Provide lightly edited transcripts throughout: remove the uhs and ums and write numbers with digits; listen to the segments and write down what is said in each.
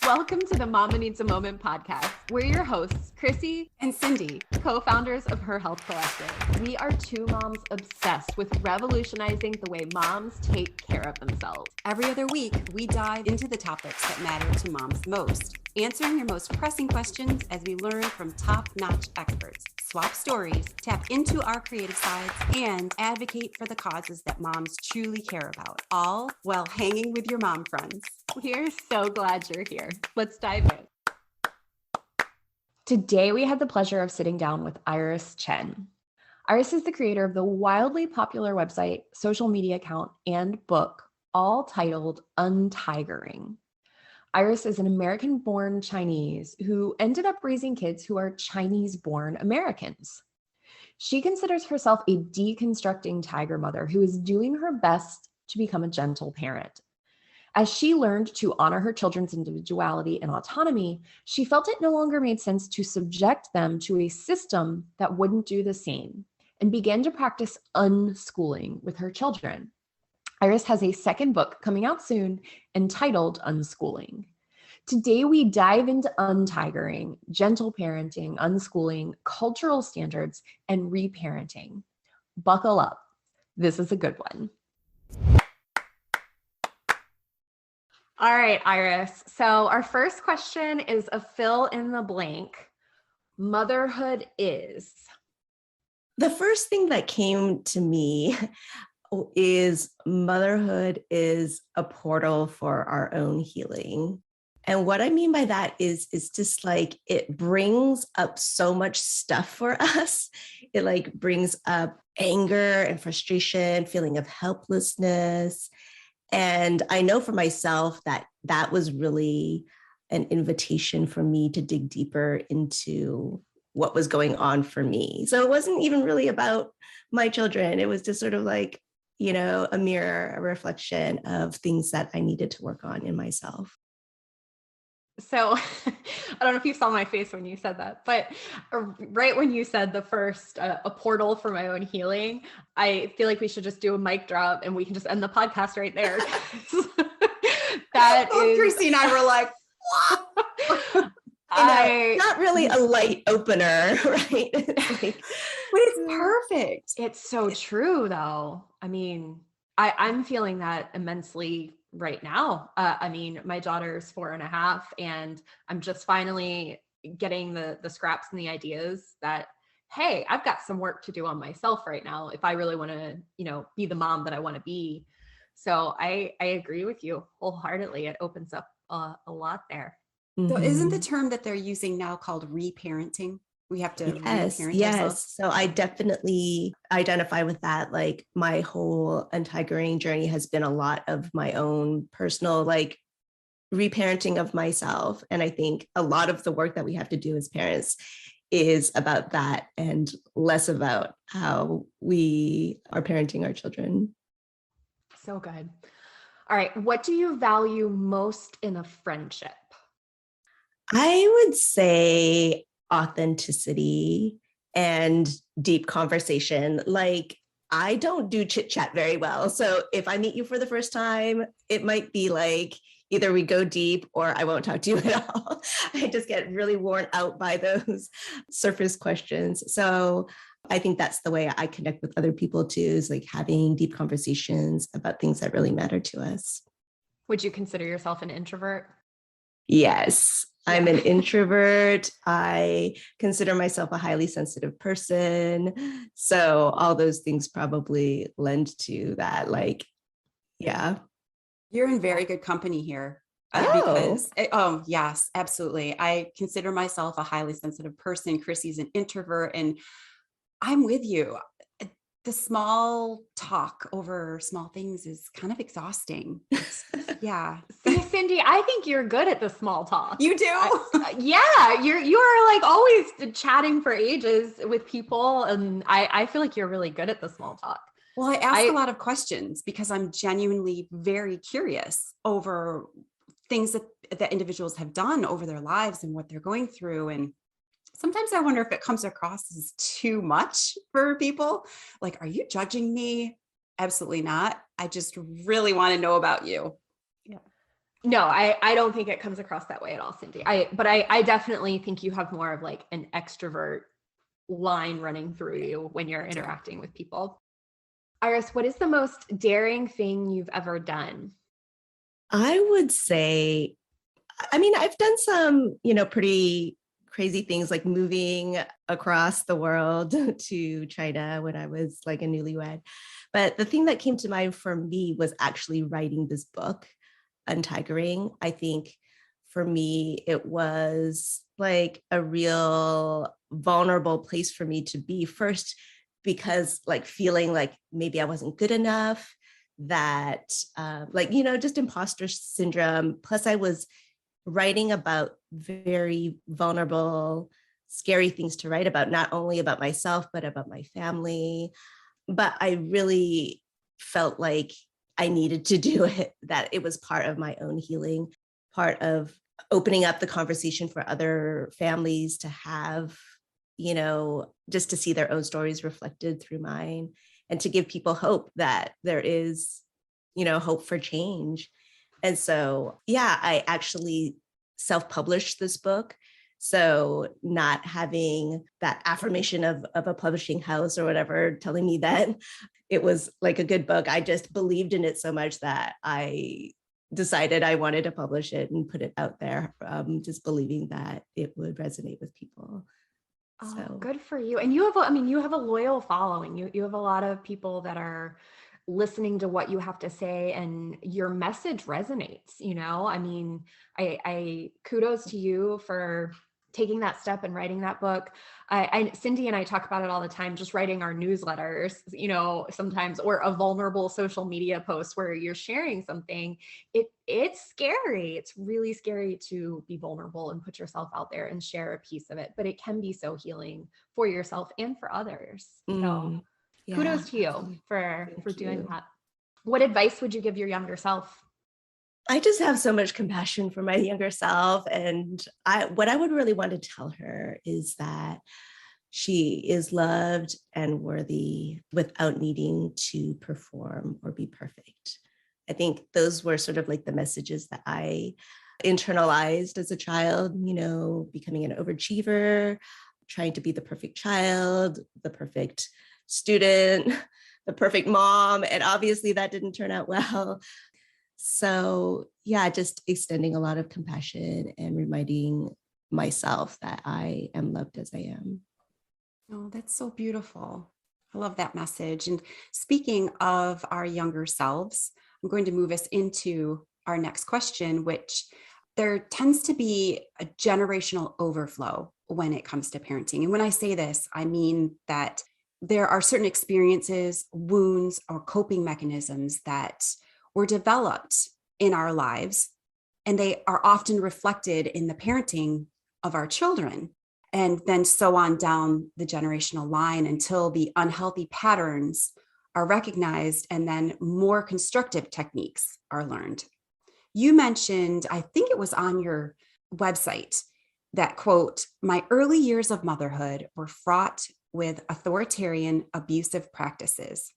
Welcome to the Mama Needs a Moment podcast. We're your hosts, Chrissy and Cindy, co-founders of Her Health Collective. We are two moms obsessed with revolutionizing the way moms take care of themselves. Every other week, we dive into the topics that matter to moms most, answering your most pressing questions as we learn from top-notch experts, swap stories, tap into our creative sides, and advocate for the causes that moms truly care about, all while hanging with your mom friends. We're so glad you're here. Let's dive in. Today, we had the pleasure of sitting down with Iris Chen. Iris is the creator of the wildly popular website, social media account, and book, all titled Untigering. Iris is an American-born Chinese who ended up raising kids who are Chinese-born Americans. She considers herself a deconstructing tiger mother who is doing her best to become a gentle parent. As she learned to honor her children's individuality and autonomy, she felt it no longer made sense to subject them to a system that wouldn't do the same, and began to practice unschooling with her children. Iris has a second book coming out soon entitled Unschooling. Today, we dive into untigering, gentle parenting, unschooling, cultural standards, and reparenting. Buckle up. This is a good one. All right, Iris. So our first question is a fill in the blank. Motherhood is. The first thing that came to me is motherhood is a portal for our own healing. And what I mean by that is just like it brings up so much stuff for us. It like brings up anger and frustration, feeling of helplessness. And I know for myself that was really an invitation for me to dig deeper into what was going on for me. So it wasn't even really about my children. It was just sort of like, a mirror, a reflection of things that I needed to work on in myself. So I don't know if you saw my face when you said that, but right when you said the first, a portal for my own healing, I feel like we should just do a mic drop and we can just end the podcast right there. Chrissy and I were like, what? Not really a light opener, right? But it's perfect. It's so true though. I mean, I'm feeling that immensely right now. My daughter's 4.5 and I'm just finally getting the scraps and the ideas that, hey, I've got some work to do on myself right now if I really want to, be the mom that I want to be. So I agree with you wholeheartedly. It opens up a lot there. So isn't the term that they're using now called reparenting? We have to reparent ourselves. So I definitely identify with that. Like my whole untigering journey has been a lot of my own personal like reparenting of myself. And I think a lot of the work that we have to do as parents is about that and less about how we are parenting our children. So good. All right. What do you value most in a friendship? I would say authenticity and deep conversation. Like I don't do chit chat very well. So if I meet you for the first time, it might be like either we go deep or I won't talk to you at all. I just get really worn out by those surface questions. So I think that's the way I connect with other people too, is like having deep conversations about things that really matter to us. Would you consider yourself an introvert? Yes. I'm an introvert. I consider myself a highly sensitive person. So all those things probably lend to that. Like, yeah. You're in very good company here. Yes, absolutely. I consider myself a highly sensitive person. Chrissy's an introvert and I'm with you. The small talk over small things is kind of exhausting. Yeah. See, Cindy, I think you're good at the small talk. You do? You are like always chatting for ages with people. And I feel like you're really good at the small talk. Well, I ask a lot of questions because I'm genuinely very curious over things that individuals have done over their lives and what they're going through. And sometimes I wonder if it comes across as too much for people. Like, are you judging me? Absolutely not. I just really want to know about you. Yeah. No, I don't think it comes across that way at all, Cindy. I definitely think you have more of like an extrovert line running through you when you're interacting with people. Iris, what is the most daring thing you've ever done? I would say, I mean, I've done some, pretty crazy things like moving across the world to China when I was like a newlywed. But the thing that came to mind for me was actually writing this book, Untigering. I think for me, it was like a real vulnerable place for me to be. First, because like feeling like maybe I wasn't good enough, that just imposter syndrome. Plus, I was writing about very vulnerable, scary things to write about, not only about myself, but about my family. But I really felt like I needed to do it, that it was part of my own healing, part of opening up the conversation for other families to have, just to see their own stories reflected through mine, and to give people hope that there is, hope for change. And so, yeah, I actually self-published this book. So not having that affirmation of a publishing house or whatever telling me that it was like a good book, I just believed in it so much that I decided I wanted to publish it and put it out there, just believing that it would resonate with people. Oh, So good for you. And you have a loyal following. You have a lot of people that are listening to what you have to say, and your message resonates. I kudos to you for taking that step and writing that book. Cindy and I talk about it all the time, just writing our newsletters, sometimes, or a vulnerable social media post where you're sharing something. It's scary. It's really scary to be vulnerable and put yourself out there and share a piece of it, but it can be so healing for yourself and for others. So yeah, kudos to you absolutely. for doing that. What advice would you give your younger self? I just have so much compassion for my younger self. And what I would really want to tell her is that she is loved and worthy without needing to perform or be perfect. I think those were sort of like the messages that I internalized as a child, becoming an overachiever, trying to be the perfect child, the perfect student, the perfect mom. And obviously that didn't turn out well. So yeah, just extending a lot of compassion and reminding myself that I am loved as I am. Oh, that's so beautiful. I love that message. And speaking of our younger selves, I'm going to move us into our next question, which there tends to be a generational overflow when it comes to parenting. And when I say this, I mean that there are certain experiences, wounds, or coping mechanisms that were developed in our lives, and they are often reflected in the parenting of our children, and then so on down the generational line until the unhealthy patterns are recognized and then more constructive techniques are learned. You mentioned, I think it was on your website, that quote, "My early years of motherhood were fraught with authoritarian, abusive practices.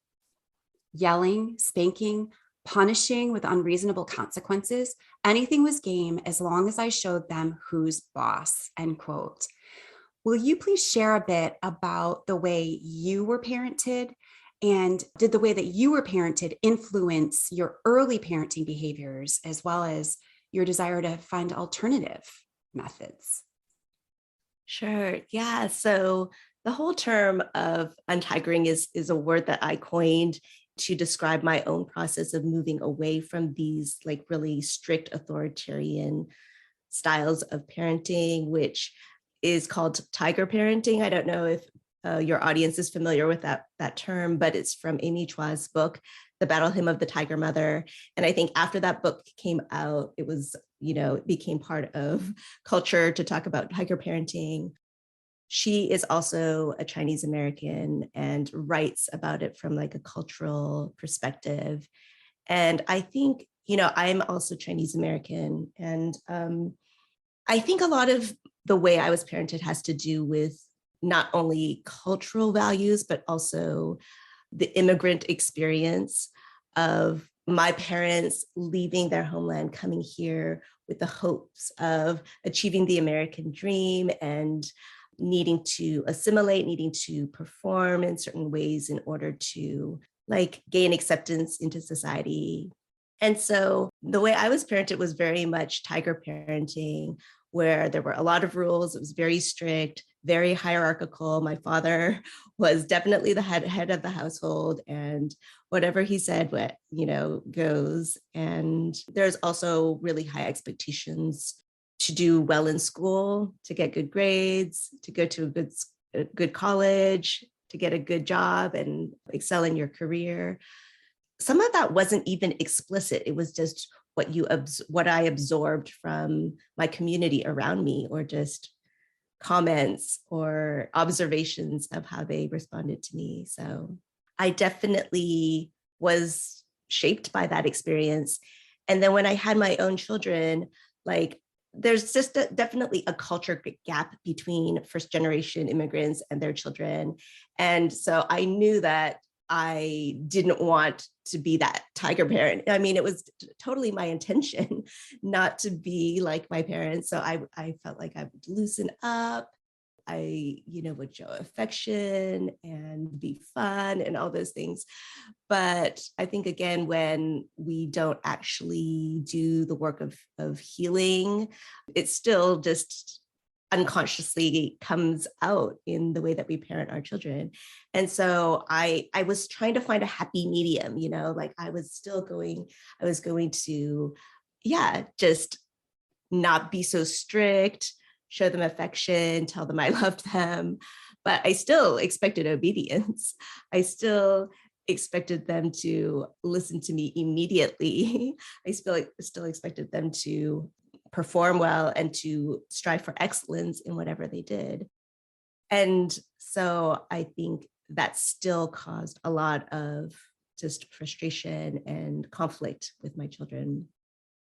Yelling, spanking, punishing with unreasonable consequences. Anything was game as long as I showed them who's boss," end quote. Will you please share a bit about the way you were parented, and did the way that you were parented influence your early parenting behaviors as well as your desire to find alternative methods? Sure. Yeah. So the whole term of untigering is a word that I coined to describe my own process of moving away from these like really strict authoritarian styles of parenting, which is called tiger parenting. I don't know if your audience is familiar with that term, but it's from Amy Chua's book, The Battle Hymn of the Tiger Mother. And I think after that book came out, it was, it became part of culture to talk about tiger parenting. She is also a Chinese American and writes about it from like a cultural perspective. And I think, I'm also Chinese American. And I think a lot of the way I was parented has to do with not only cultural values, but also the immigrant experience of my parents leaving their homeland, coming here with the hopes of achieving the American dream and needing to assimilate, needing to perform in certain ways in order to like gain acceptance into society. And so the way I was parented was very much tiger parenting, where there were a lot of rules. It was very strict, very hierarchical. My father was definitely the head of the household, and whatever he said, goes. And there's also really high expectations to do well in school, to get good grades, to go to a good college, to get a good job and excel in your career. Some of that wasn't even explicit. It was just what I absorbed from my community around me, or just comments or observations of how they responded to me. So I definitely was shaped by that experience. And then when I had my own children, like there's just definitely a culture gap between first generation immigrants and their children. And so I knew that I didn't want to be that tiger parent. I mean, it was totally my intention not to be like my parents. So I felt like I would loosen up. I, would show affection and be fun and all those things. But I think, again, when we don't actually do the work of healing, it still just unconsciously comes out in the way that we parent our children. And so I was trying to find a happy medium, like I was going to, just not be so strict, show them affection, tell them I loved them, but I still expected obedience. I still expected them to listen to me immediately. I still expected them to perform well and to strive for excellence in whatever they did. And so I think that still caused a lot of just frustration and conflict with my children.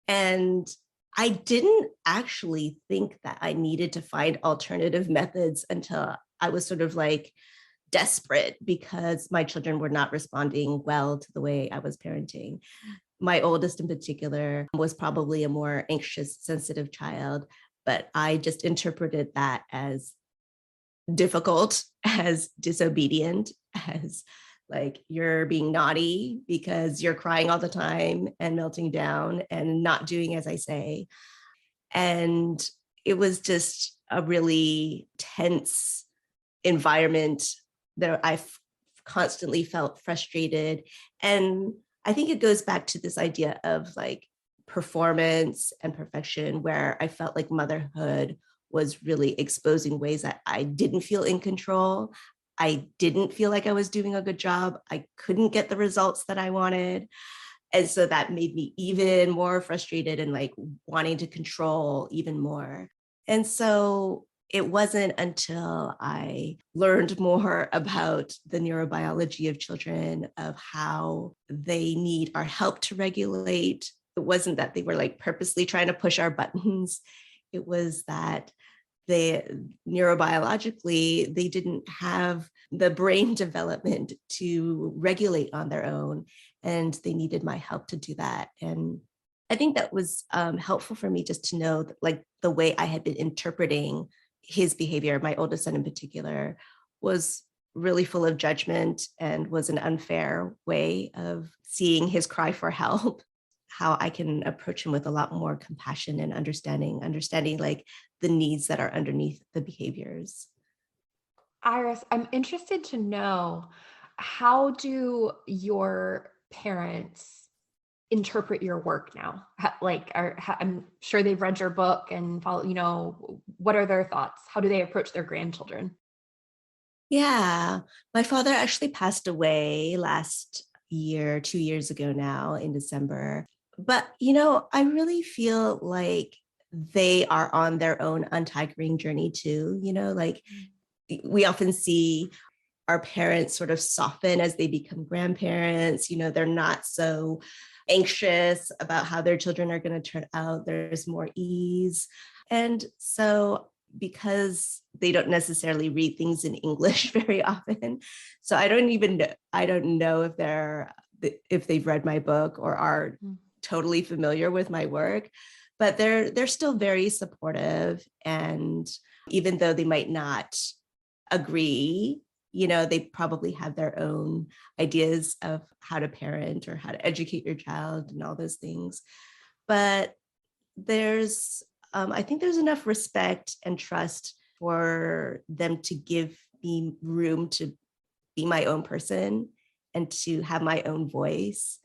And I didn't actually think that I needed to find alternative methods until I was sort of like desperate because my children were not responding well to the way I was parenting. My oldest in particular was probably a more anxious, sensitive child, but I just interpreted that as difficult, as disobedient, as like you're being naughty because you're crying all the time and melting down and not doing as I say. And it was just a really tense environment that I constantly felt frustrated. And I think it goes back to this idea of like performance and perfection, where I felt like motherhood was really exposing ways that I didn't feel in control. I didn't feel like I was doing a good job. I couldn't get the results that I wanted. And so that made me even more frustrated and like wanting to control even more. And so it wasn't until I learned more about the neurobiology of children, of how they need our help to regulate. It wasn't that they were like purposely trying to push our buttons. It was that neurobiologically, they didn't have the brain development to regulate on their own, and they needed my help to do that. And I think that was helpful for me just to know that, like, the way I had been interpreting his behavior, my oldest son in particular, was really full of judgment and was an unfair way of seeing his cry for help. How I can approach him with a lot more compassion and understanding like the needs that are underneath the behaviors. Iris, I'm interested to know, how do your parents interpret your work now? I'm sure they've read your book and follow, what are their thoughts? How do they approach their grandchildren? Yeah, my father actually passed away last year, 2 years ago now in December. But, I really feel like they are on their own untigering journey too. Like we often see our parents sort of soften as they become grandparents. They're not so anxious about how their children are going to turn out. There's more ease. And so because they don't necessarily read things in English very often, so I don't know if if they've read my book or are totally familiar with my work, but they're still very supportive. And even though they might not agree, they probably have their own ideas of how to parent or how to educate your child and all those things. But I think there's enough respect and trust for them to give me room to be my own person and to have my own voice.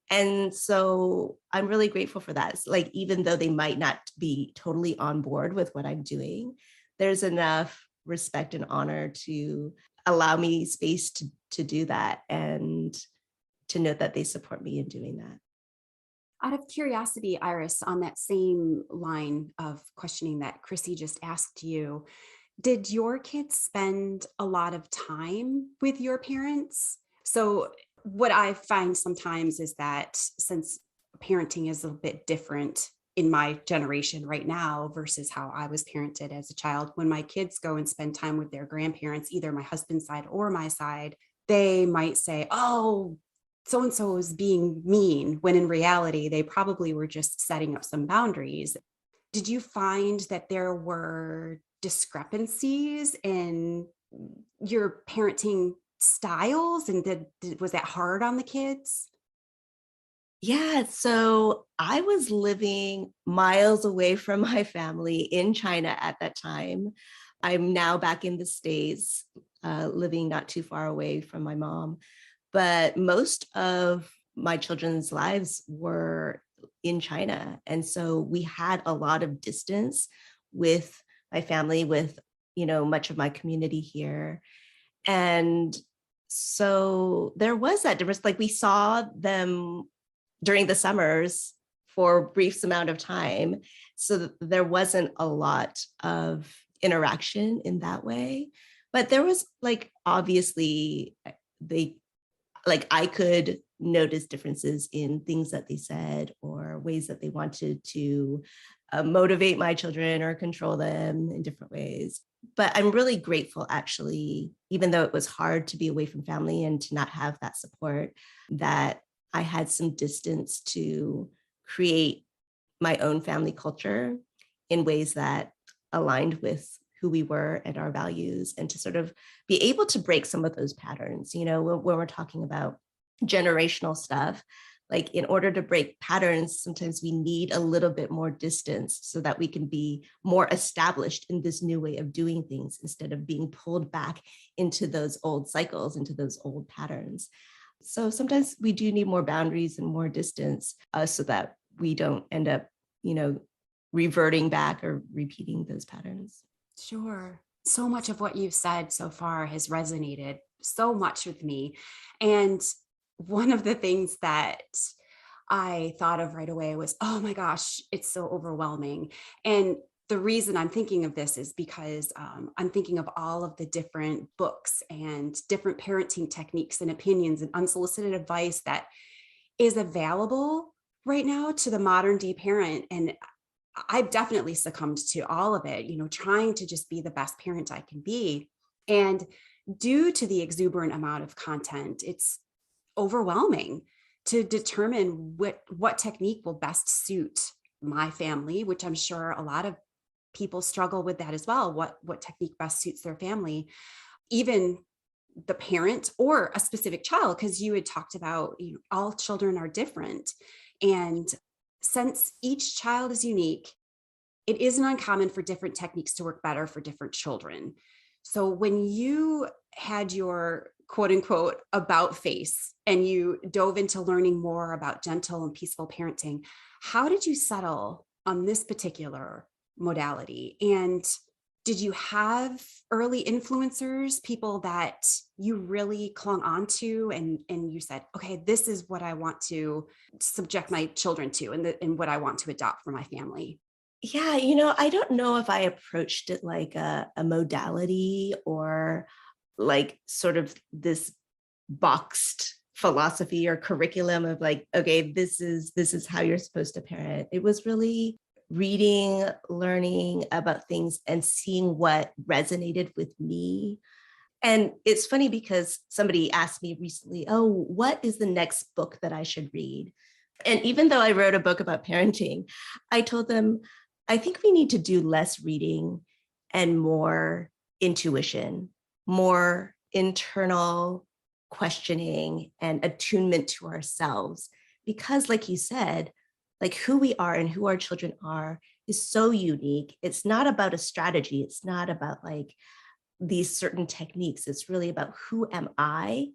And so I'm really grateful for that. It's like, even though they might not be totally on board with what I'm doing, there's enough respect and honor to allow me space to do that, and to know that they support me in doing that. Out of curiosity, Iris, on that same line of questioning that Chrissy just asked you, did your kids spend a lot of time with your parents? So what I find sometimes is that since parenting is a bit different in my generation right now versus how I was parented as a child, when my kids go and spend time with their grandparents, either my husband's side or my side, they might say, oh, so-and-so is being mean, when in reality, they probably were just setting up some boundaries. Did you find that there were discrepancies in your parenting styles, and was that hard on the kids? Yeah, so I was living miles away from my family in China at that time. I'm now back in the States, living not too far away from my mom. But most of my children's lives were in China. And so we had a lot of distance with my family, with, much of my community here. And so there was that difference. Like, we saw them during the summers for a brief amount of time. So there wasn't a lot of interaction in that way. But there was, like, obviously I could notice differences in things that they said or ways that they wanted to motivate my children or control them in different ways. But I'm really grateful, actually, even though it was hard to be away from family and to not have that support, that I had some distance to create my own family culture in ways that aligned with who we were and our values, and to sort of be able to break some of those patterns. When we're talking about generational stuff, like, in order to break patterns, sometimes we need a little bit more distance so that we can be more established in this new way of doing things, instead of being pulled back into those old cycles, into those old patterns. So sometimes we do need more boundaries and more distance, so that we don't end up, reverting back or repeating those patterns. Sure. So much of what you've said so far has resonated so much with me. And one of the things that I thought of right away was, oh my gosh, it's so overwhelming. And the reason I'm thinking of this is because I'm thinking of all of the different books and different parenting techniques and opinions and unsolicited advice that is available right now to the modern day parent. And I've definitely succumbed to all of it, trying to just be the best parent I can be. And due to the exuberant amount of content, it's overwhelming to determine what technique will best suit my family, which I'm sure a lot of people struggle with that as well. What technique best suits their family, even the parent or a specific child, because you had talked about, all children are different. And since each child is unique, it isn't uncommon for different techniques to work better for different children. So when you had your quote unquote about face and you dove into learning more about gentle and peaceful parenting, how did you settle on this particular modality? And did you have early influencers, people that you really clung on to, and you said, okay, this is what I want to subject my children to, and what I want to adopt for my family? Yeah, I don't know if I approached it like a modality, or like sort of this boxed philosophy or curriculum of like, okay, this is how you're supposed to parent. It was really reading, learning about things, and seeing what resonated with me. And it's funny because somebody asked me recently, oh, what is the next book that I should read? And even though I wrote a book about parenting, I told them, I think we need to do less reading and more intuition, more internal questioning and attunement to ourselves. Because, like you said, like who we are and who our children are is so unique. It's not about a strategy. It's not about like these certain techniques. It's really about who am I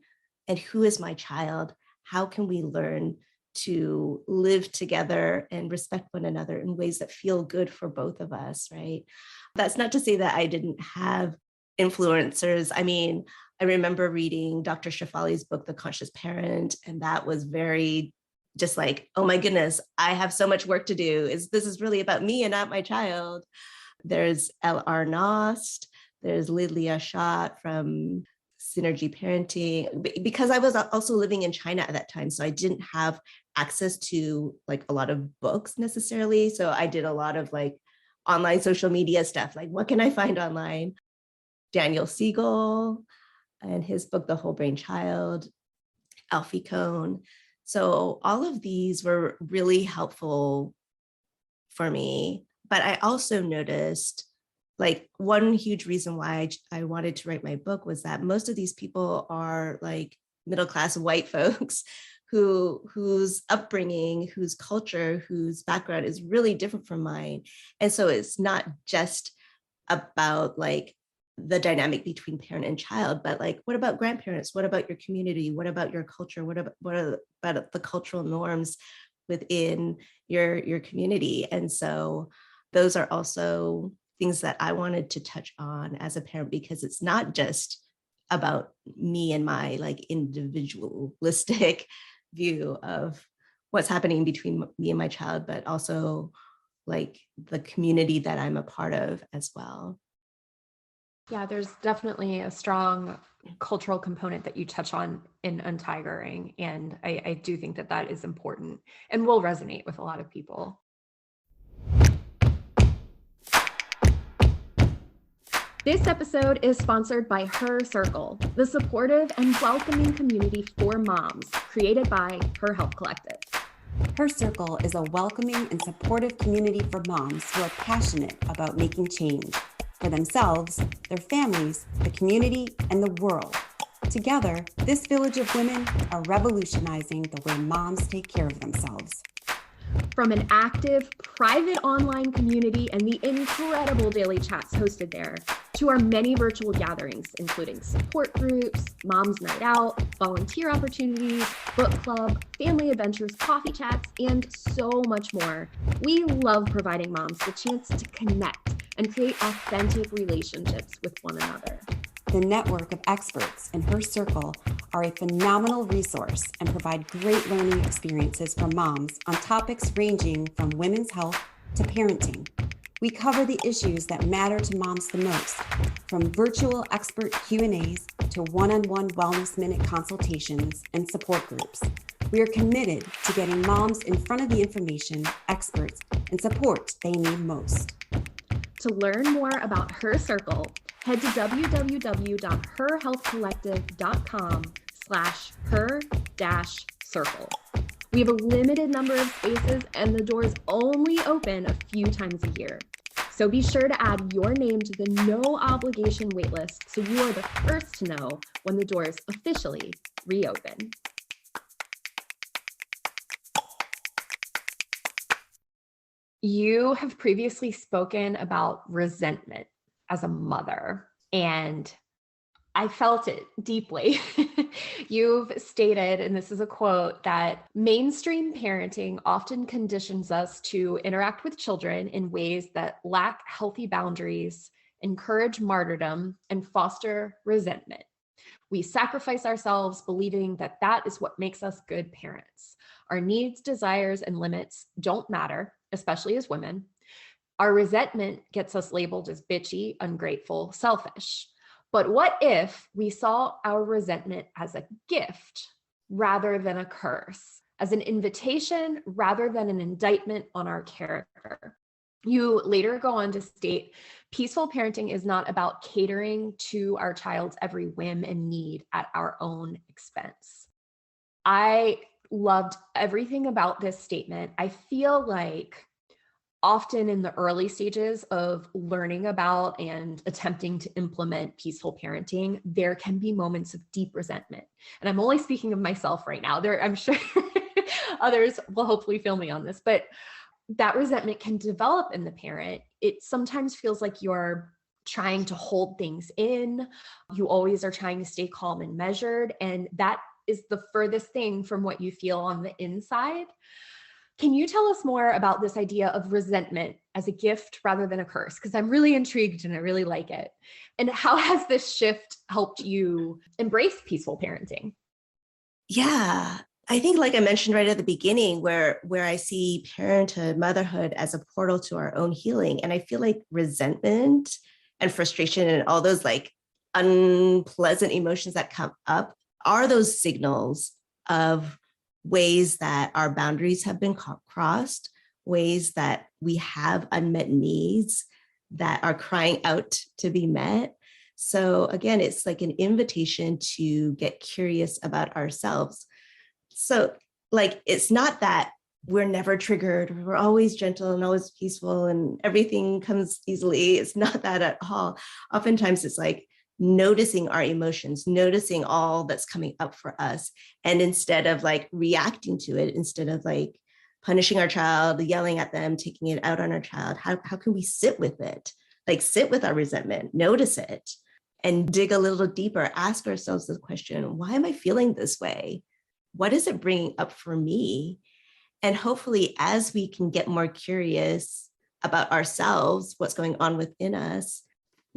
and who is my child? How can we learn to live together and respect one another in ways that feel good for both of us, right? That's not to say that I didn't have influencers. I mean, I remember reading Dr. Shefali's book, The Conscious Parent, and that was very just like, oh my goodness, I have so much work to do. This is really about me and not my child. There's L.R. Nost, there's Lilia Schott from Synergy Parenting, because I was also living in China at that time. So I didn't have access to like a lot of books necessarily. So I did a lot of like online social media stuff. Like, what can I find online? Daniel Siegel and his book, The Whole Brain Child, Alfie Kohn. So all of these were really helpful for me. But I also noticed like one huge reason why I wanted to write my book was that most of these people are like middle-class white folks whose upbringing, whose culture, whose background is really different from mine. And so it's not just about like the dynamic between parent and child, but like, what about grandparents? What about your community? What about your culture? What about the cultural norms within your community? And so those are also things that I wanted to touch on as a parent, because it's not just about me and my like individualistic view of what's happening between me and my child, but also like the community that I'm a part of as well. Yeah, there's definitely a strong cultural component that you touch on in Untigering. And I do think that that is important and will resonate with a lot of people. This episode is sponsored by Her Circle, the supportive and welcoming community for moms created by Her Health Collective. Her Circle is a welcoming and supportive community for moms who are passionate about making change for themselves, their families, the community, and the world. Together, this village of women are revolutionizing the way moms take care of themselves. From an active, private online community and the incredible daily chats hosted there, to our many virtual gatherings, including support groups, Mom's Night Out, volunteer opportunities, book club, family adventures, coffee chats, and so much more. We love providing moms the chance to connect and create authentic relationships with one another. The network of experts in Her Circle are a phenomenal resource and provide great learning experiences for moms on topics ranging from women's health to parenting. We cover the issues that matter to moms the most, from virtual expert Q&As to one-on-one Wellness Minute consultations and support groups. We are committed to getting moms in front of the information, experts, and support they need most. To learn more about Her Circle, head to www.herhealthcollective.com/her-circle. We have a limited number of spaces and the doors only open a few times a year. So be sure to add your name to the no obligation waitlist so you are the first to know when the doors officially reopen. You have previously spoken about resentment as a mother, and I felt it deeply. You've stated, and this is a quote, that mainstream parenting often conditions us to interact with children in ways that lack healthy boundaries, encourage martyrdom, and foster resentment. We sacrifice ourselves believing that that is what makes us good parents. Our needs, desires, and limits don't matter, especially as women. Our resentment gets us labeled as bitchy, ungrateful, selfish. But what if we saw our resentment as a gift rather than a curse, as an invitation rather than an indictment on our character? You later go on to state, peaceful parenting is not about catering to our child's every whim and need at our own expense. I loved everything about this statement. I feel like often in the early stages of learning about and attempting to implement peaceful parenting, there can be moments of deep resentment. And I'm only speaking of myself right now. I'm sure others will hopefully feel me on this, but that resentment can develop in the parent. It sometimes feels like you're trying to hold things in. You always are trying to stay calm and measured. And that is the furthest thing from what you feel on the inside. Can you tell us more about this idea of resentment as a gift rather than a curse? Because I'm really intrigued and I really like it. And how has this shift helped you embrace peaceful parenting? Yeah. I think, like I mentioned right at the beginning, where I see parenthood, motherhood as a portal to our own healing. And I feel like resentment and frustration and all those like unpleasant emotions that come up are those signals of ways that our boundaries have been crossed, ways that we have unmet needs that are crying out to be met. So again, it's like an invitation to get curious about ourselves. So like, it's not that we're never triggered, we're always gentle and always peaceful and everything comes easily. It's not that at all. Oftentimes it's like noticing our emotions, noticing all that's coming up for us. And instead of like reacting to it, instead of like punishing our child, yelling at them, taking it out on our child, how can we sit with it? Like sit with our resentment, notice it, and dig a little deeper, ask ourselves the question, why am I feeling this way? What is it bringing up for me? And hopefully, as we can get more curious about ourselves, what's going on within us,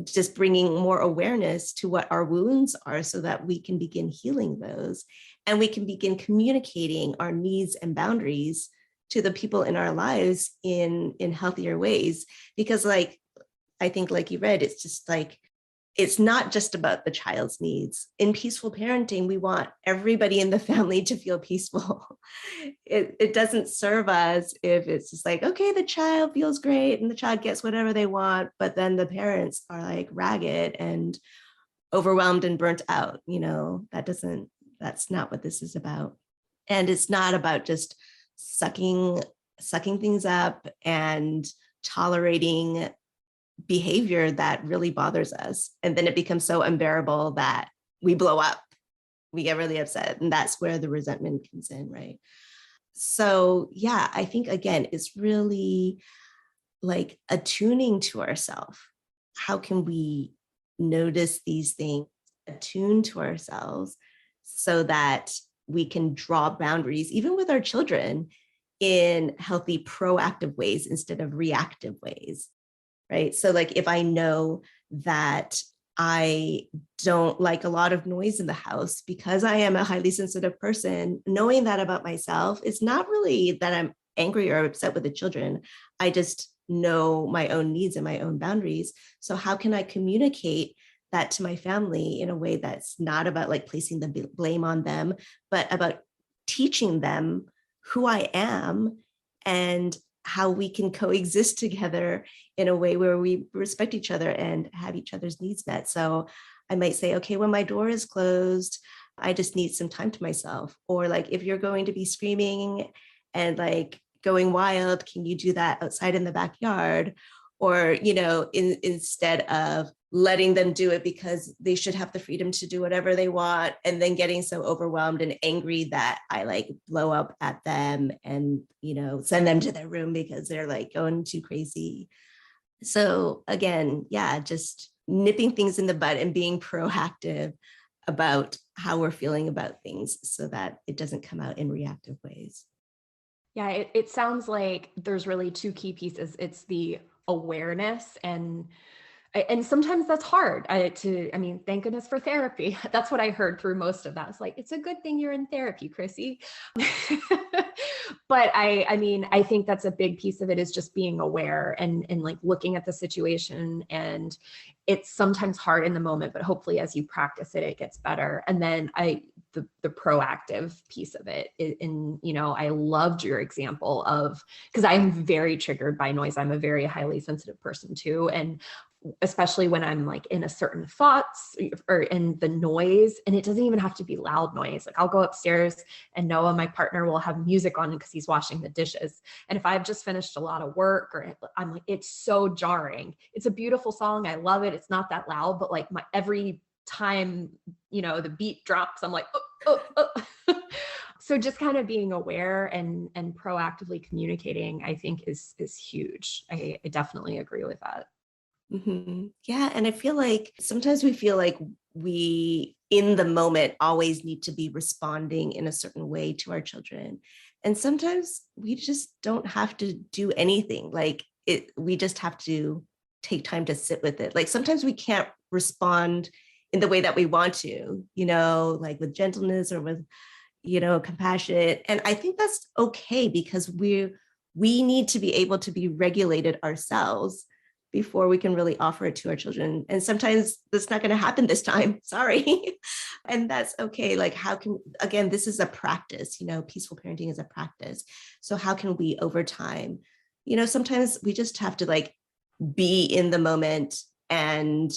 just bringing more awareness to what our wounds are so that we can begin healing those. And we can begin communicating our needs and boundaries to the people in our lives in healthier ways. Because like, I think like you read, it's just like, it's not just about the child's needs. In peaceful parenting, we want everybody in the family to feel peaceful. It doesn't serve us if it's just like, okay, the child feels great and the child gets whatever they want, but then the parents are like ragged and overwhelmed and burnt out. That's not what this is about. And it's not about just sucking things up and tolerating behavior that really bothers us. And then it becomes so unbearable that we blow up, we get really upset. And that's where the resentment comes in, right? So yeah, I think again, it's really like attuning to ourselves. How can we notice these things, attune to ourselves so that we can draw boundaries, even with our children, in healthy, proactive ways instead of reactive ways. Right. So like if I know that I don't like a lot of noise in the house because I am a highly sensitive person, knowing that about myself, it's not really that I'm angry or upset with the children. I just know my own needs and my own boundaries. So how can I communicate that to my family in a way that's not about like placing the blame on them, but about teaching them who I am and how we can coexist together in a way where we respect each other and have each other's needs met. So I might say, okay, when my door is closed, I just need some time to myself. Or like, if you're going to be screaming and like going wild, can you do that outside in the backyard? Or, instead of letting them do it because they should have the freedom to do whatever they want, and then getting so overwhelmed and angry that I like blow up at them and, send them to their room because they're like going too crazy. So again, yeah, just nipping things in the bud and being proactive about how we're feeling about things so that it doesn't come out in reactive ways. Yeah, it sounds like there's really two key pieces. It's the awareness, and sometimes that's hard thank goodness for therapy. That's what I heard through most of that. It's like, it's a good thing you're in therapy, Chrissy. But I think that's a big piece of it, is just being aware and like looking at the situation. And it's sometimes hard in the moment, but hopefully as you practice it, it gets better. And then the proactive piece of it. And, I loved your example of, because I'm very triggered by noise. I'm a very highly sensitive person too. And especially when I'm like in a certain thoughts or in the noise, and it doesn't even have to be loud noise. Like I'll go upstairs and Noah, my partner, will have music on because he's washing the dishes. And if I've just finished a lot of work, or I'm like, it's so jarring. It's a beautiful song. I love it. It's not that loud, but like every time, the beat drops, I'm like, oh. So just kind of being aware and proactively communicating, I think is huge. I definitely agree with that. Mm-hmm. Yeah. And I feel like sometimes we feel like we, in the moment, always need to be responding in a certain way to our children. And sometimes we just don't have to do anything. We just have to take time to sit with it. Like sometimes we can't respond in the way that we want to, like with gentleness or with, compassion. And I think that's okay, because we need to be able to be regulated ourselves before we can really offer it to our children. And sometimes that's not going to happen this time. Sorry. And that's okay. Like again, this is a practice, peaceful parenting is a practice. So how can we over time, sometimes we just have to be in the moment and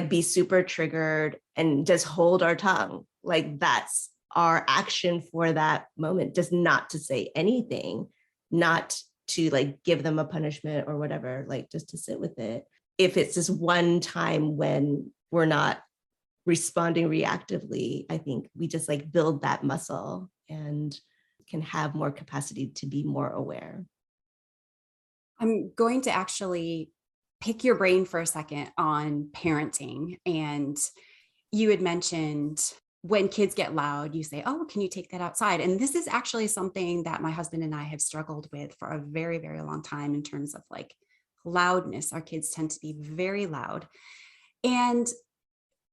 be super triggered and just hold our tongue. That's our action for that moment, just not to say anything, not to give them a punishment or whatever, just to sit with it. If it's this one time when we're not responding reactively, I think we just build that muscle and can have more capacity to be more aware. I'm going to actually pick your brain for a second on parenting. And you had mentioned when kids get loud, you say, oh, can you take that outside? And this is actually something that my husband and I have struggled with for a very, very long time in terms of loudness. Our kids tend to be very loud. And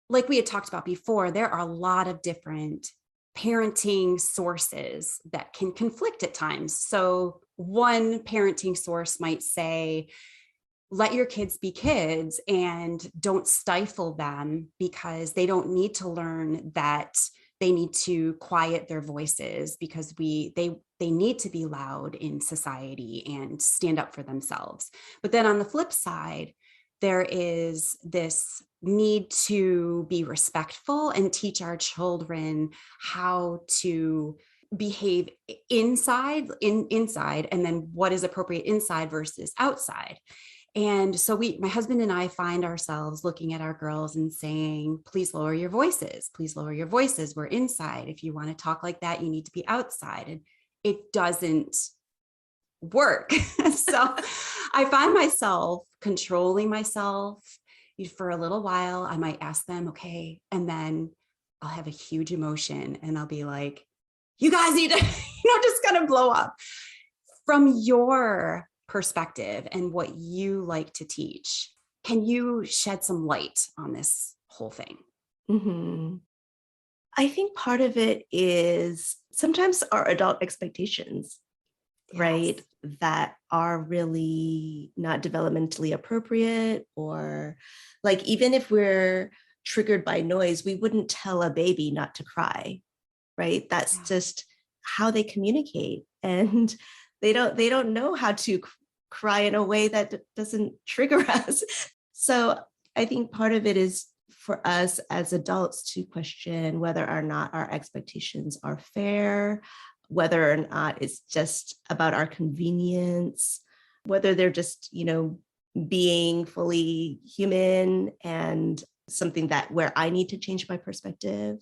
like we had talked about before, there are a lot of different parenting sources that can conflict at times. So one parenting source might say, let your kids be kids and don't stifle them, because they don't need to learn that they need to quiet their voices because they need to be loud in society and stand up for themselves. But then on the flip side, there is this need to be respectful and teach our children how to behave inside, and then what is appropriate inside versus outside. And so my husband and I find ourselves looking at our girls and saying, please lower your voices. Please lower your voices. We're inside. If you want to talk like that, you need to be outside. And it doesn't work. So I find myself controlling myself for a little while. I might ask them, okay. And then I'll have a huge emotion and I'll be like, you guys need to, just kind of blow up. From your perspective and what you like to teach, can you shed some light on this whole thing? Mm-hmm. I think part of it is sometimes our adult expectations, yes, right, that are really not developmentally appropriate, or even if we're triggered by noise, we wouldn't tell a baby not to cry, right? That's just how they communicate, and they don't know how to cry in a way that doesn't trigger us. So I think part of it is for us as adults to question whether or not our expectations are fair, whether or not it's just about our convenience, whether they're just, being fully human and something where I need to change my perspective.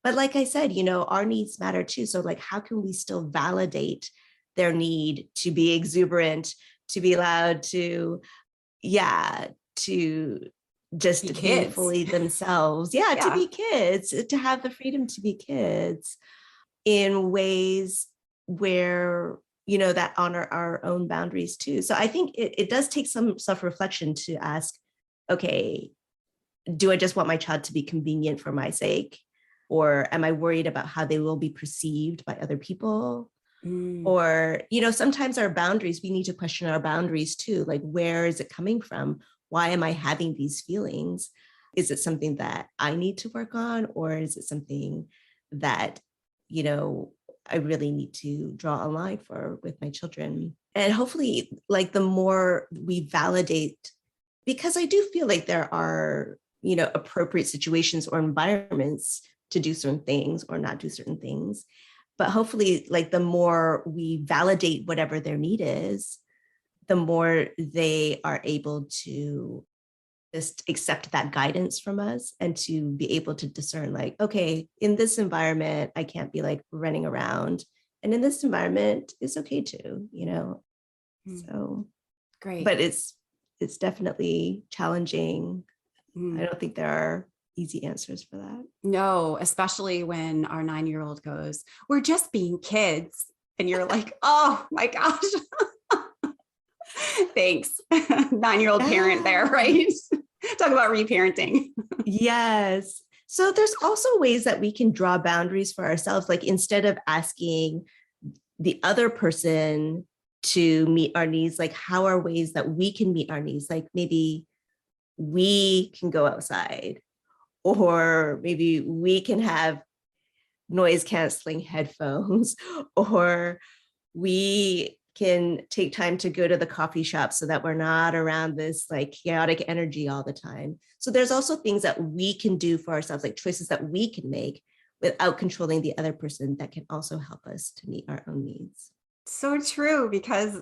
But like I said, our needs matter too. So how can we still validate their need to be exuberant, to be loud, to just be fully themselves. Yeah, to be kids, to have the freedom to be kids in ways where, that honor our own boundaries too. So I think it does take some self-reflection to ask, okay, do I just want my child to be convenient for my sake? Or am I worried about how they will be perceived by other people? Or, sometimes our boundaries, we need to question our boundaries too. Where is it coming from? Why am I having these feelings? Is it something that I need to work on? Or is it something that, I really need to draw a line for with my children. And hopefully, like, the more we validate, because I do feel like there are, appropriate situations or environments to do certain things or not do certain things. But hopefully, like, the more we validate whatever their need is, the more they are able to just accept that guidance from us and to be able to discern, like, okay, in this environment, I can't be like running around. And in this environment, it's okay to. So Great. But it's definitely challenging. I don't think there are easy answers for that. No, especially when our 9-year-old goes, "We're just being kids." And you're like, oh my gosh. Thanks. 9-year-old parent there, right? Talk about reparenting. Yes. So there's also ways that we can draw boundaries for ourselves. Like, instead of asking the other person to meet our needs, like, how are ways that we can meet our needs? Like, maybe we can go outside, or maybe we can have noise canceling headphones, or we can take time to go to the coffee shop so that we're not around this like chaotic energy all the time. So there's also things that we can do for ourselves, like choices that we can make without controlling the other person, that can also help us to meet our own needs. So true, because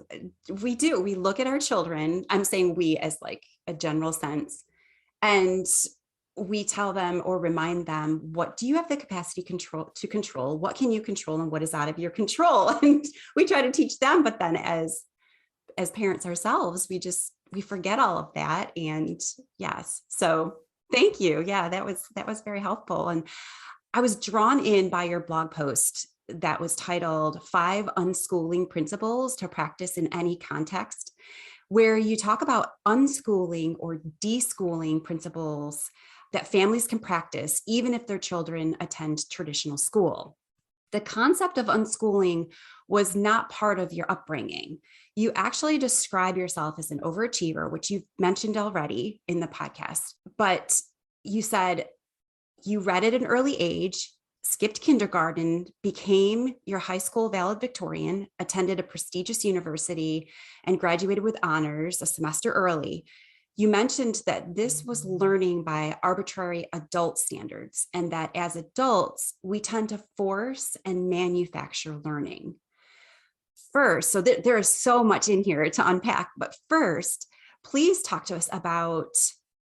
we look at our children. I'm saying we as like a general sense, and we tell them or remind them, what do you have the capacity to control? What can you control and what is out of your control? And we try to teach them, but then as parents ourselves, we forget all of that. And yes, so thank you. Yeah, that was very helpful. And I was drawn in by your blog post that was titled 5 Unschooling Principles to Practice in Any Context, where you talk about unschooling or deschooling principles that families can practice even if their children attend traditional school. The concept of unschooling was not part of your upbringing. You actually describe yourself as an overachiever, which you've mentioned already in the podcast, but you said you read at an early age, skipped kindergarten, became your high school valedictorian, attended a prestigious university, and graduated with honors a semester early. You mentioned that this was learning by arbitrary adult standards, and that as adults, we tend to force and manufacture learning. First, so there is so much in here to unpack, but first, please talk to us about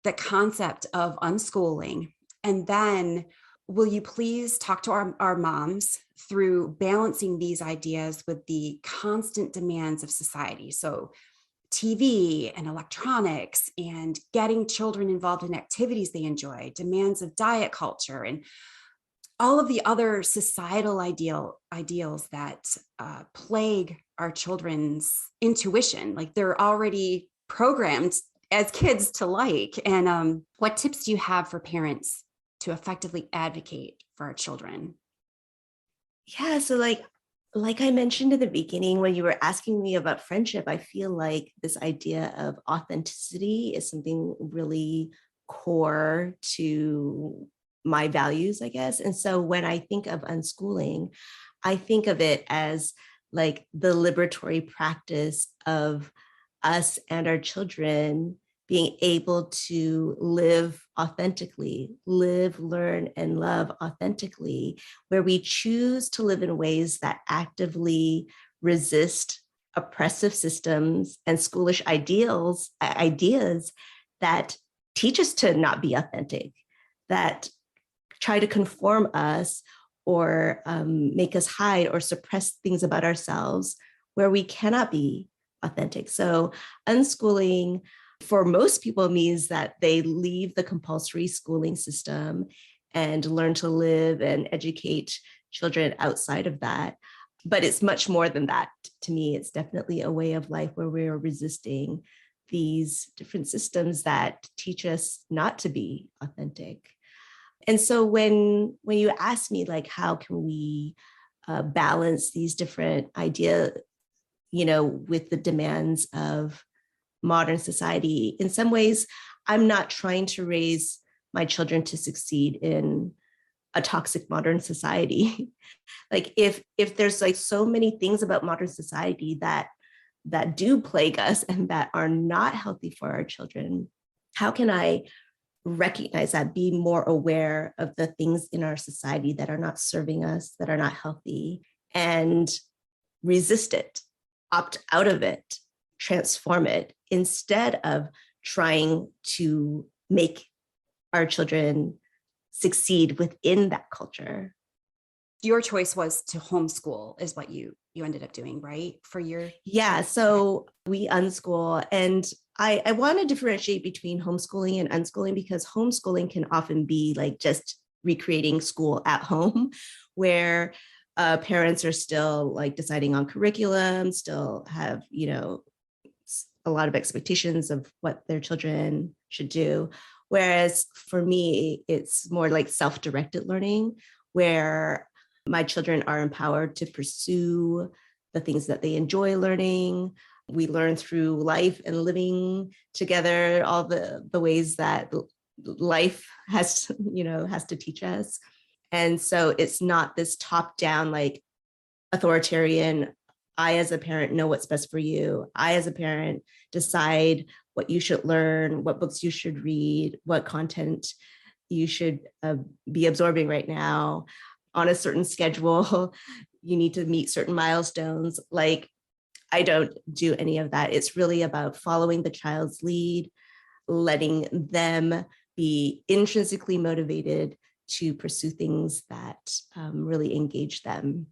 the concept of unschooling. And then will you please talk to our moms through balancing these ideas with the constant demands of society? So TV and electronics and getting children involved in activities they enjoy, demands of diet culture, and all of the other societal ideals that plague our children's intuition. Like, they're already programmed as kids to like. And what tips do you have for parents to effectively advocate for our children? Yeah, so like I mentioned in the beginning, when you were asking me about friendship, I feel like this idea of authenticity is something really core to my values, I guess. And so when I think of unschooling, I think of it as like the liberatory practice of us and our children being able to live authentically, live, learn, and love authentically, where we choose to live in ways that actively resist oppressive systems and schoolish ideas that teach us to not be authentic, that try to conform us or make us hide or suppress things about ourselves where we cannot be authentic. So unschooling for most people means that they leave the compulsory schooling system and learn to live and educate children outside of that. But it's much more than that. To me, it's definitely a way of life where we're resisting these different systems that teach us not to be authentic. And so when you ask me, like, how can we balance these different ideas, with the demands of modern society, in some ways, I'm not trying to raise my children to succeed in a toxic modern society. Like if there's like so many things about modern society that do plague us and that are not healthy for our children, how can I recognize that, be more aware of the things in our society that are not serving us, that are not healthy, and resist it, opt out of it, transform it, instead of trying to make our children succeed within that culture. Your choice was to homeschool is what you ended up doing, right? For your Yeah, so we unschool, and I want to differentiate between homeschooling and unschooling, because homeschooling can often be like just recreating school at home, where parents are still like deciding on curriculum, still have, a lot of expectations of what their children should do. Whereas for me, it's more like self-directed learning, where my children are empowered to pursue the things that they enjoy learning. We learn through life and living together, all the ways that life has to teach us. And so it's not this top-down, like authoritarian, I as a parent know what's best for you. I as a parent decide what you should learn, what books you should read, what content you should be absorbing right now on a certain schedule. You need to meet certain milestones. Like, I don't do any of that. It's really about following the child's lead, letting them be intrinsically motivated to pursue things that really engage them.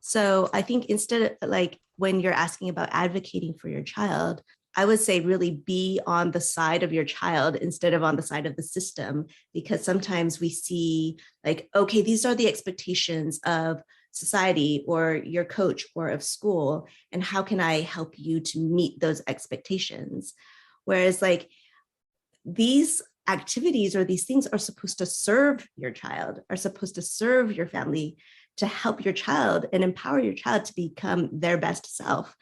So I think instead of like when you're asking about advocating for your child, I would say really be on the side of your child instead of on the side of the system, because sometimes we see like, okay, these are the expectations of society or your coach or of school, and how can I help you to meet those expectations? Whereas like these activities or these things are supposed to serve your child, are supposed to serve your family, to help your child and empower your child to become their best self.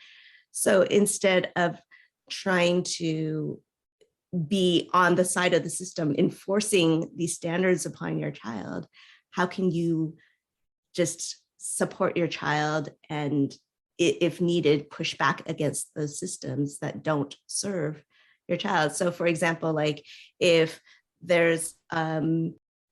So instead of trying to be on the side of the system, enforcing these standards upon your child, how can you just support your child and, if needed, push back against those systems that don't serve your child? So for example, like if there's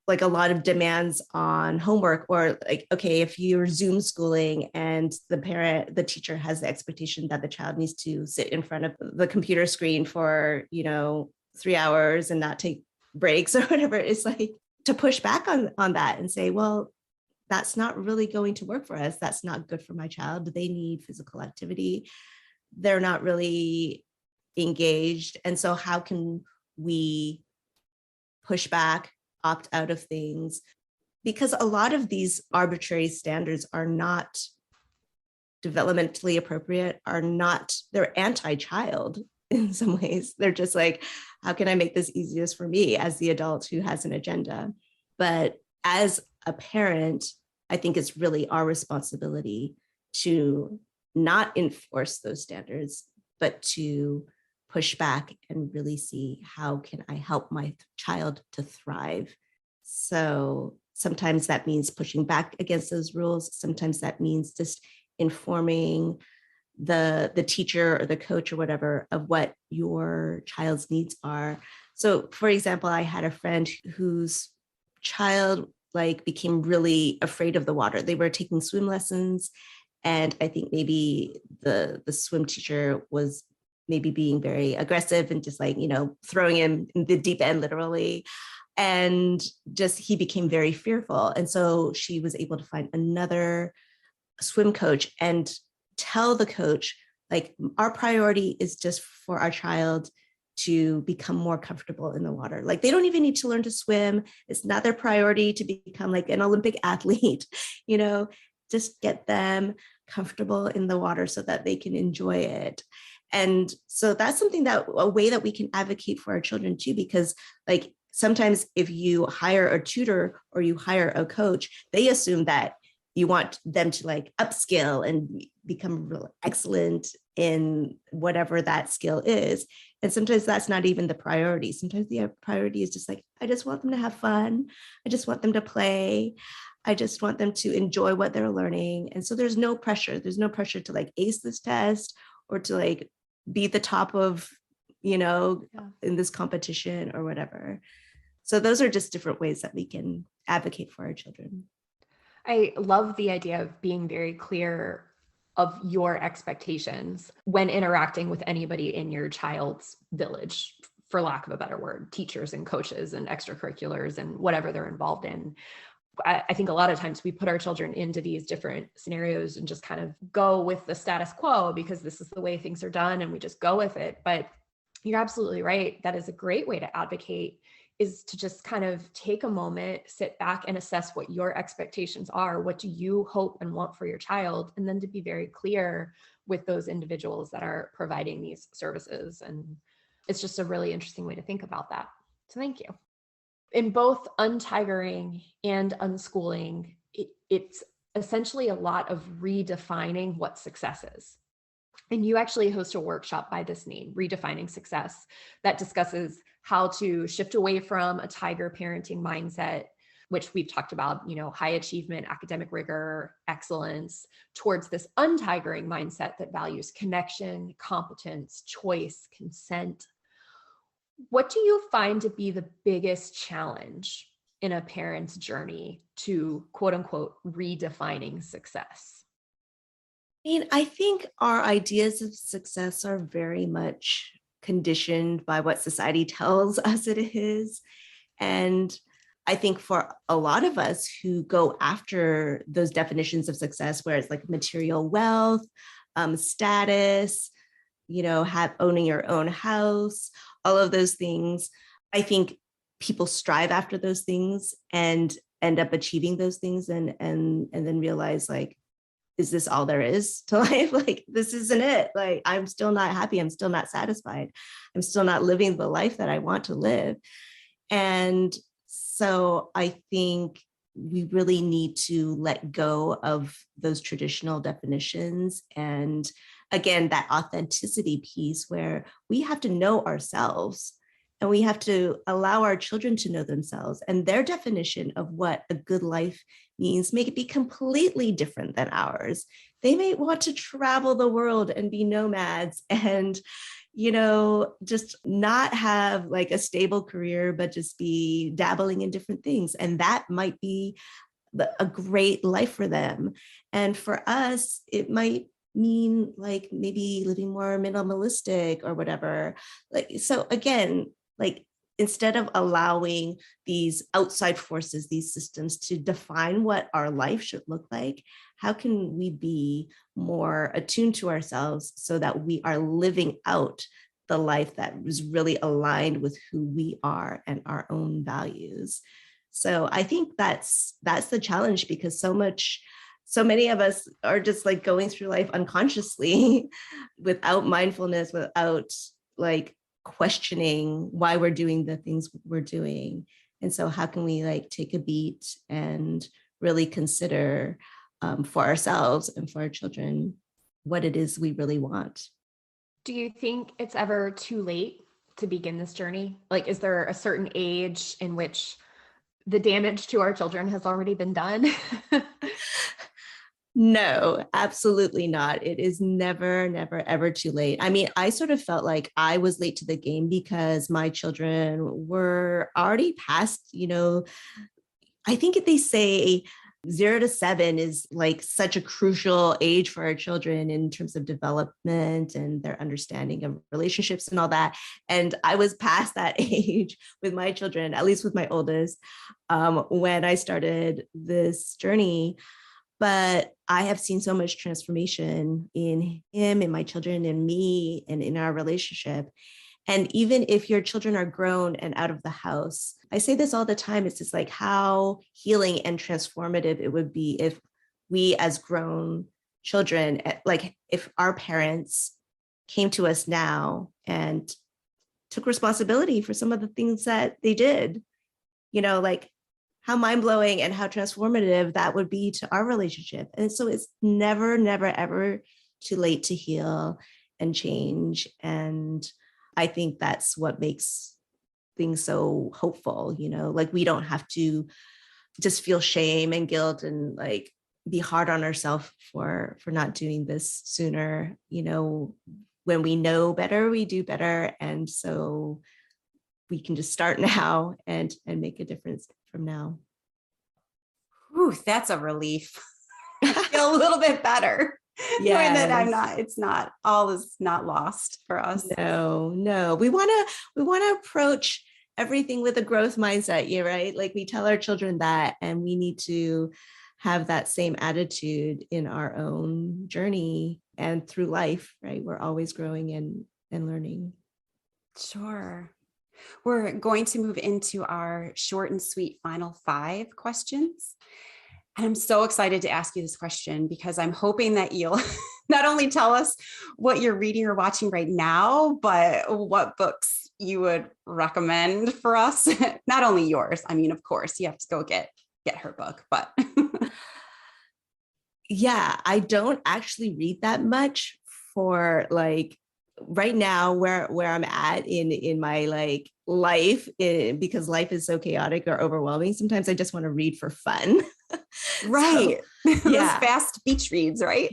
like a lot of demands on homework, or like, okay, if you're Zoom schooling and the teacher has the expectation that the child needs to sit in front of the computer screen for, 3 hours and not take breaks or whatever, it's like to push back on that and say, well, that's not really going to work for us. That's not good for my child. They need physical activity. They're not really engaged. And so how can we push back, opt out of things? Because a lot of these arbitrary standards are not developmentally appropriate, they're anti-child in some ways. They're just like, how can I make this easiest for me as the adult who has an agenda? But as a parent, I think it's really our responsibility to not enforce those standards, but to push back and really see how can I help my child to thrive. So sometimes that means pushing back against those rules. Sometimes that means just informing the teacher or the coach or whatever of what your child's needs are. So for example, I had a friend whose child like became really afraid of the water. They were taking swim lessons, and I think maybe the swim teacher was maybe being very aggressive and just like, throwing him in the deep end, literally. And just, he became very fearful. And so she was able to find another swim coach and tell the coach, like, our priority is just for our child to become more comfortable in the water. Like, they don't even need to learn to swim. It's not their priority to become like an Olympic athlete, just get them comfortable in the water so that they can enjoy it. And so that's something a way that we can advocate for our children too, because like sometimes if you hire a tutor or you hire a coach, they assume that you want them to like upskill and become real excellent in whatever that skill is. And sometimes that's not even the priority. Sometimes the priority is just like, I just want them to have fun. I just want them to play. I just want them to enjoy what they're learning. And so there's no pressure. There's no pressure to like ace this test or to like be the top of, in this competition or whatever. So those are just different ways that we can advocate for our children. I love the idea of being very clear of your expectations when interacting with anybody in your child's village, for lack of a better word, teachers and coaches and extracurriculars and whatever they're involved in. I think a lot of times we put our children into these different scenarios and just kind of go with the status quo because this is the way things are done and we just go with it. But you're absolutely right. That is a great way to advocate, is to just kind of take a moment, sit back and assess what your expectations are. What do you hope and want for your child? And then to be very clear with those individuals that are providing these services. And it's just a really interesting way to think about that. So thank you. In both Untigering and Unschooling, it's essentially a lot of redefining what success is. And you actually host a workshop by this name, Redefining Success, that discusses how to shift away from a tiger parenting mindset, which we've talked about, high achievement, academic rigor, excellence, towards this untigering mindset that values connection, competence, choice, consent. What do you find to be the biggest challenge in a parent's journey to, quote unquote, redefining success? I think our ideas of success are very much conditioned by what society tells us it is. And I think for a lot of us who go after those definitions of success, where it's like material wealth, status, owning your own house, all of those things, I think people strive after those things and end up achieving those things and then realize, like, is this all there is to life? Like, this isn't it. Like, I'm still not happy. I'm still not satisfied. I'm still not living the life that I want to live. And so I think we really need to let go of those traditional definitions. And again, that authenticity piece where we have to know ourselves and we have to allow our children to know themselves, and their definition of what a good life means may be completely different than ours. They may want to travel the world and be nomads and, just not have like a stable career, but just be dabbling in different things. And that might be a great life for them. And for us, it might mean like maybe living more minimalistic or whatever. Like, so again, like, instead of allowing these outside forces, these systems to define what our life should look like, how can we be more attuned to ourselves so that we are living out the life that is really aligned with who we are and our own values? So I think that's the challenge, because so many of us are just like going through life unconsciously without mindfulness, without like questioning why we're doing the things we're doing. And so how can we like take a beat and really consider for ourselves and for our children what it is we really want? Do you think it's ever too late to begin this journey? Like, is there a certain age in which the damage to our children has already been done? No, absolutely not. It is never, never, ever too late. I mean, I sort of felt like I was late to the game because my children were already past, I think they say 0 to 7 is like such a crucial age for our children in terms of development and their understanding of relationships and all that. And I was past that age with my children, at least with my oldest, when I started this journey. But I have seen so much transformation in him, in my children, in me, and in our relationship. And even if your children are grown and out of the house, I say this all the time, it's just like how healing and transformative it would be if we as grown children, like if our parents came to us now and took responsibility for some of the things that they did, like how mind-blowing and how transformative that would be to our relationship. And so it's never, never, ever too late to heal and change. And I think that's what makes things so hopeful, like we don't have to just feel shame and guilt and like be hard on ourselves for not doing this sooner. When we know better, we do better. And so we can just start now and make a difference from now. Ooh, that's a relief. I feel a little bit better. Knowing that it's not all is not lost for us. No. We want to approach everything with a growth mindset. Yeah, right. Like we tell our children that, and we need to have that same attitude in our own journey and through life, right? We're always growing and learning. Sure. We're going to move into our short and sweet final 5 questions. And I'm so excited to ask you this question because I'm hoping that you'll not only tell us what you're reading or watching right now, but what books you would recommend for us. Not only yours. I mean, of course, you have to go get her book, but yeah, I don't actually read that much for like right now where I'm at in my like life, because life is so chaotic or overwhelming. Sometimes I just want to read for fun. Right. So, Those fast beach reads, right?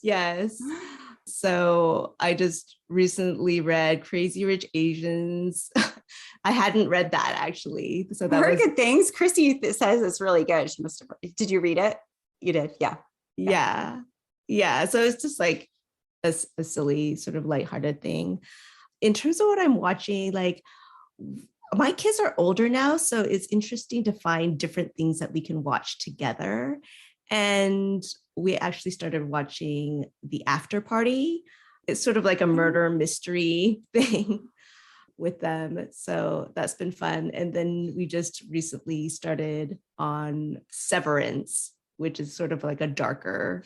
Yes. So I just recently read Crazy Rich Asians. I hadn't read that actually. So that was good things. Chrissy says it's really good. She must have. Did you read it? You did. Yeah. So it's just like a silly sort of lighthearted thing. In terms of what I'm watching, like my kids are older now, so it's interesting to find different things that we can watch together. And we actually started watching The After Party. It's sort of like a murder mystery thing with them. So that's been fun. And then we just recently started on Severance, which is sort of like a darker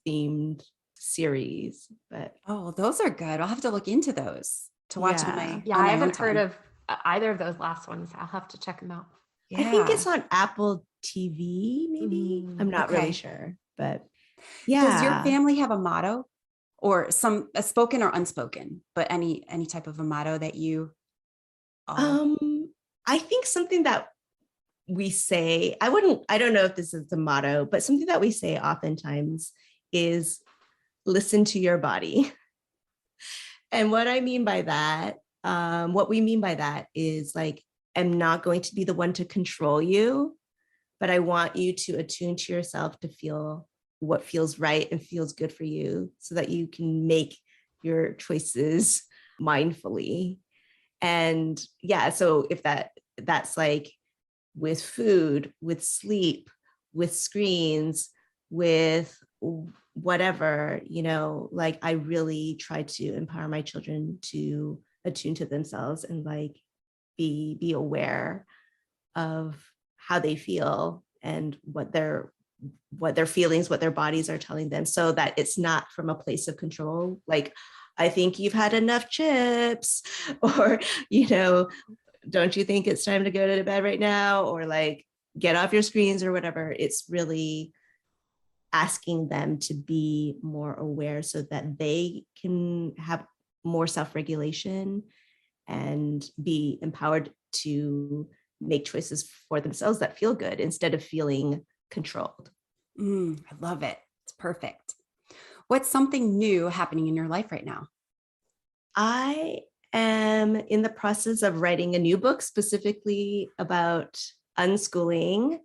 themed series. But those are good. I'll have to look into those to watch on my I haven't heard of either of those last ones. I'll have to check them out. Yeah. I think it's on Apple TV, maybe. I'm not really sure, but yeah. Does your family have a motto, or a spoken or unspoken, but any type of a motto that you? I think something that we say, I don't know if this is the motto, but something that we say oftentimes is listen to your body. And what I mean by that, what we mean by that is like, I'm not going to be the one to control you, but I want you to attune to yourself to feel what feels right and feels good for you so that you can make your choices mindfully. And yeah, so if that's like with food, with sleep, with screens, with whatever, like I really try to empower my children to attune to themselves and like be aware of how they feel and what their feelings, what their bodies are telling them, so that it's not from a place of control. Like, I think you've had enough chips, or, don't you think it's time to go to bed right now? Or like, get off your screens or whatever. It's really asking them to be more aware so that they can have more self-regulation and be empowered to make choices for themselves that feel good instead of feeling controlled. I love it. It's perfect. What's something new happening in your life right now? I am in the process of writing a new book specifically about unschooling.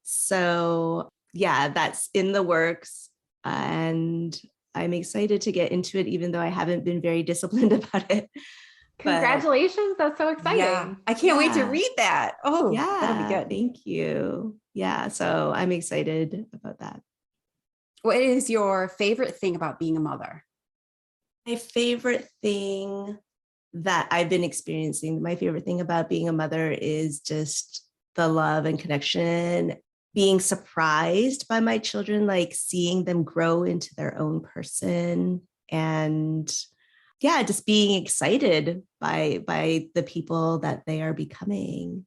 So yeah, that's in the works. And I'm excited to get into it, even though I haven't been very disciplined about it. Congratulations. That's so exciting. Yeah, I can't wait to read that. Oh, yeah, that'll be good. Thank you. Yeah, so I'm excited about that. What is your favorite thing about being a mother? My favorite thing that I've been experiencing, my favorite thing about being a mother is just the love and connection, being surprised by my children, like seeing them grow into their own person, and yeah, just being excited by the people that they are becoming.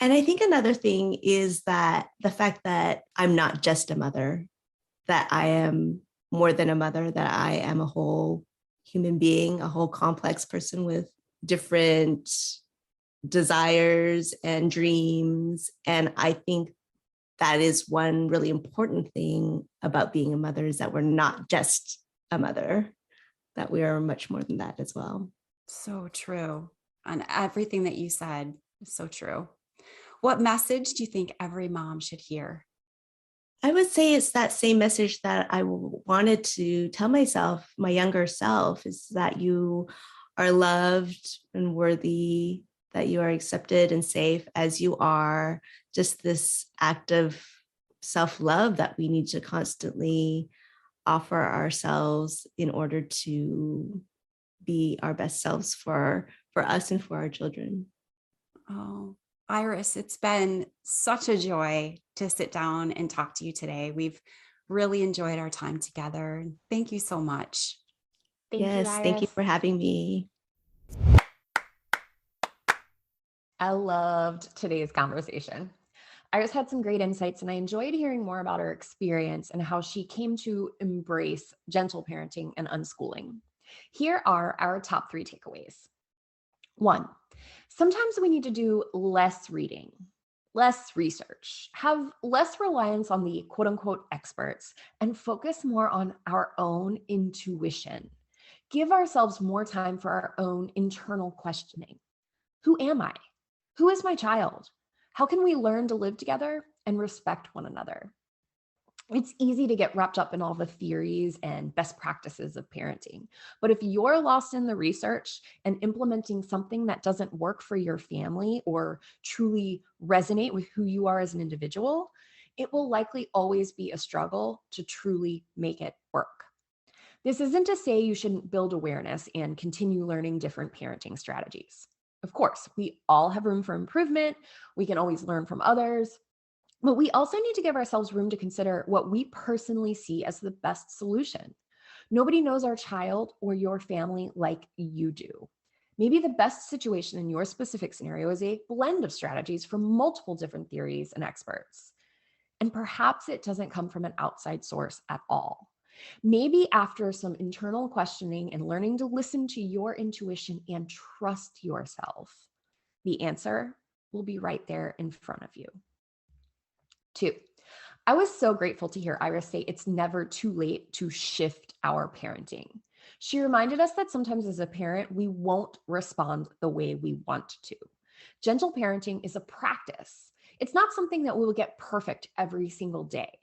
And I think another thing is that the fact that I'm not just a mother, that I am more than a mother, that I am a whole human being, a whole complex person with different desires and dreams. And I think that is one really important thing about being a mother, is that we're not just a mother, that we are much more than that as well. So true. And everything that you said is so true. What message do you think every mom should hear? I would say it's that same message that I wanted to tell myself, my younger self, is that you are loved and worthy, that you are accepted and safe as you are. Just this act of self-love that we need to constantly offer ourselves in order to be our best selves for us and for our children. Oh, Iris, it's been such a joy to sit down and talk to you today. We've really enjoyed our time together. Thank you so much. Thank you for having me. I loved today's conversation. Iris had some great insights, and I enjoyed hearing more about her experience and how she came to embrace gentle parenting and unschooling. Here are our top 3 takeaways. 1, sometimes we need to do less reading, less research, have less reliance on the quote unquote experts, and focus more on our own intuition. Give ourselves more time for our own internal questioning. Who am I? Who is my child? How can we learn to live together and respect one another? It's easy to get wrapped up in all the theories and best practices of parenting. But if you're lost in the research and implementing something that doesn't work for your family or truly resonate with who you are as an individual, it will likely always be a struggle to truly make it work. This isn't to say you shouldn't build awareness and continue learning different parenting strategies. Of course, we all have room for improvement. We can always learn from others. But we also need to give ourselves room to consider what we personally see as the best solution. Nobody knows our child or your family like you do. Maybe the best situation in your specific scenario is a blend of strategies from multiple different theories and experts. And perhaps it doesn't come from an outside source at all. Maybe after some internal questioning and learning to listen to your intuition and trust yourself, the answer will be right there in front of you. 2, I was so grateful to hear Iris say it's never too late to shift our parenting. She reminded us that sometimes as a parent, we won't respond the way we want to. Gentle parenting is a practice. It's not something that we will get perfect every single day.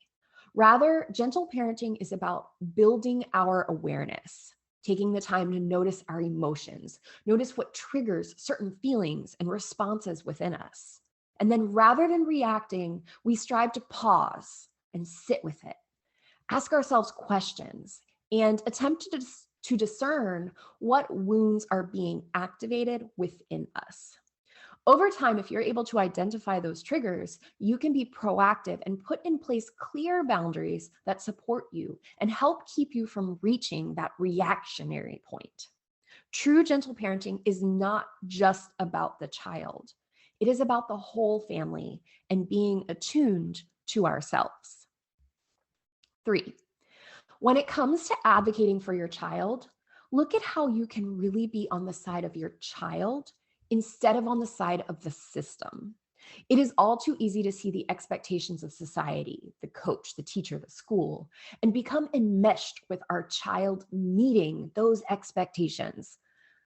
Rather, gentle parenting is about building our awareness, taking the time to notice our emotions, notice what triggers certain feelings and responses within us. And then rather than reacting, we strive to pause and sit with it, ask ourselves questions, and attempt to discern what wounds are being activated within us. Over time, if you're able to identify those triggers, you can be proactive and put in place clear boundaries that support you and help keep you from reaching that reactionary point. True gentle parenting is not just about the child. It is about the whole family and being attuned to ourselves. 3, when it comes to advocating for your child, look at how you can really be on the side of your child instead of on the side of the system. It is all too easy to see the expectations of society, the coach, the teacher, the school, and become enmeshed with our child meeting those expectations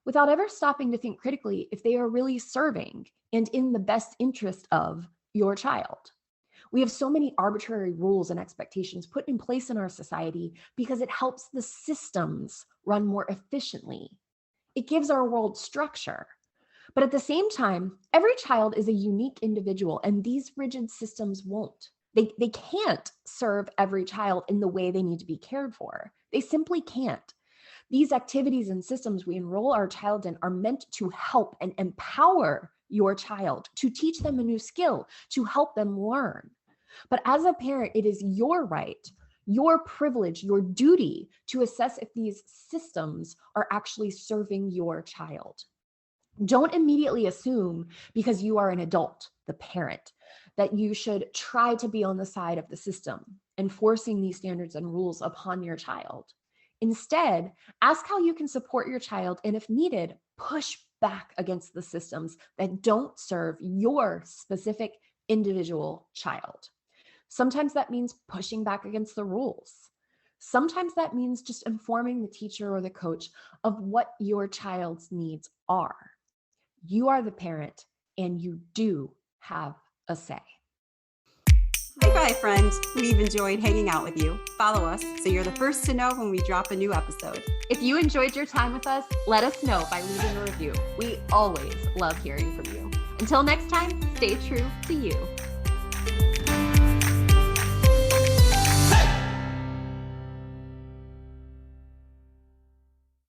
without ever stopping to think critically if they are really serving and in the best interest of your child. We have so many arbitrary rules and expectations put in place in our society because it helps the systems run more efficiently. It gives our world structure. But at the same time, every child is a unique individual, and these rigid systems won't. They can't serve every child in the way they need to be cared for. They simply can't. These activities and systems we enroll our child in are meant to help and empower your child, to teach them a new skill, to help them learn. But as a parent, it is your right, your privilege, your duty to assess if these systems are actually serving your child. Don't immediately assume because you are an adult, the parent, that you should try to be on the side of the system, enforcing these standards and rules upon your child. Instead, ask how you can support your child, and if needed, push back against the systems that don't serve your specific individual child. Sometimes that means pushing back against the rules. Sometimes that means just informing the teacher or the coach of what your child's needs are. You are the parent, and you do have a say. Bye, friends. We've enjoyed hanging out with you. Follow us so you're the first to know when we drop a new episode. If you enjoyed your time with us, let us know by leaving a review. We always love hearing from you. Until next time, stay true to you.